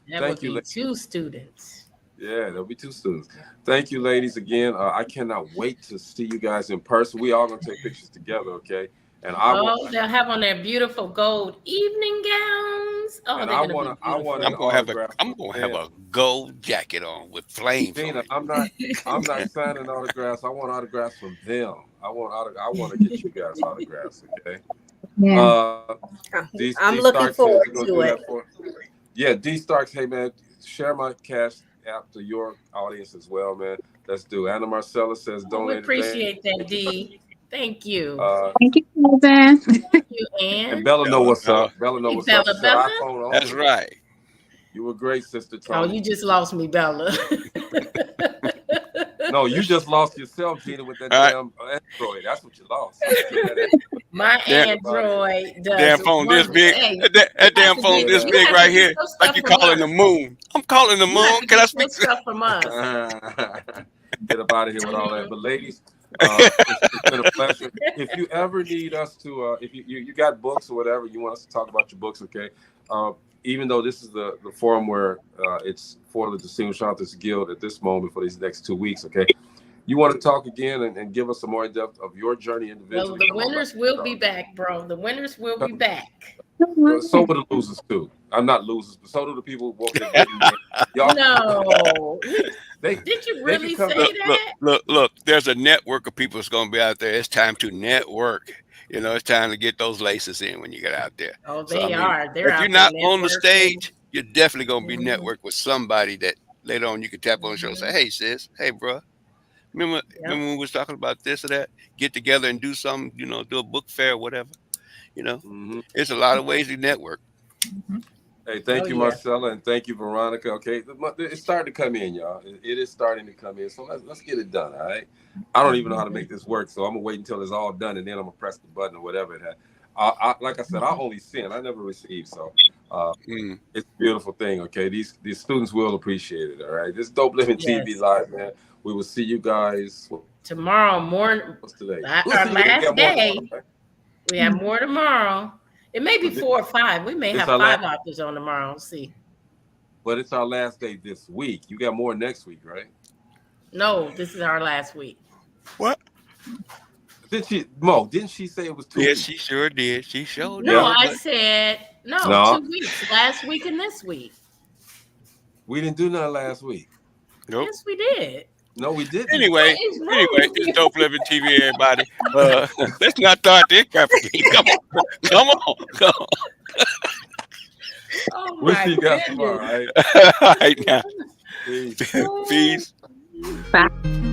Thank you. 2 students. Yeah, there'll be 2 students. Thank you, ladies. Again, I cannot wait to see you guys in person. We all gonna take pictures together. Okay. And they'll have on their beautiful gold evening gowns. flames? Oh, And they're I gonna want be beautiful. an autograph. I'm gonna have a gold jacket on with flames on Gina, it. I'm not signing autographs. I want autographs from them. I want to get you guys autographs, okay? Yeah. I'm D looking Stark says forward you're gonna to do it. that for. Yeah, D Starks, hey man, share my cash app to your audience as well, man. Let's do. Anna Marcella says We donate a thing. appreciate that, D. Thank you. Thank you, Susan. Thank you, Ann. And Bella know what's up. Bella know Hey, what's up. She Bella, said Bella. iPhone only. That's right. You were great, Sister Oh, Tony. you just lost me, Bella. No, you just lost yourself, Gina, with that damn Android. That's what you lost. My Damn. Android does Damn phone this wonders. big. Hey, That damn have to phone get- this you big have to right get here. some Like stuff you from calling us. the moon. I'm calling the You have moon. to Can I get speak some stuff from us. Get up out of here with all that. But ladies, it's been a pleasure. If you ever need us to, if you got books or whatever, you want us to talk about your books, okay? Even though this is the forum where it's for the Distinguished Authors Guild at this moment for these next 2 weeks, okay? You want to talk again and give us some more in depth of your journey individually? Well, the winners will be back, bro. The winners will be back. So will the losers too. I'm not losers, but so do the people that didn't win. Y'all, No. Did you they really can say come- that? Look. There's a network of people that's going to be out there. It's time to network. You know, it's time to get those laces in when you get out there. Oh, So, I they mean, are. They're if out you're there not on the networking. stage, you're definitely going to be Mhm. networked with somebody that later on you can tap on the shoulder and say, hey, sis, hey, bro. Remember when we was talking about this or that? Get together and do something, you know, do a book fair or whatever. You know, it's a lot of ways to network. Hey, thank you, Marcella, and thank you, Veronica. Okay, it's starting to come in, y'all. It is starting to come in, so let's get it done. All right. I don't even know how to make this work, so I'm gonna wait until it's all done, and then I'm gonna press the button or whatever it has. Like I said, I only send. I never receive, so it's a beautiful thing. Okay, these students will appreciate it. All right. This Dope Living TV Live, man. We will see you guys tomorrow morning. What's today? Our last day. We have more tomorrow. It may be 4 or 5. We may have 5 authors on tomorrow. Let's see. But it's our last day this week. You got more next week, right? No, this is our last week. What? Didn't she say it was 2 weeks? Yes, she sure did. She showed No, I said no, 2 weeks. Last week and this week. We didn't do nothing last week. Nope. Yes, we did. No, we didn't. Anyway, it's Dope Living TV, everybody. Let's not start this conversation. Come on. Oh We'll my see you guys goodness. tomorrow, all right? All right now. Peace. Peace. Bye.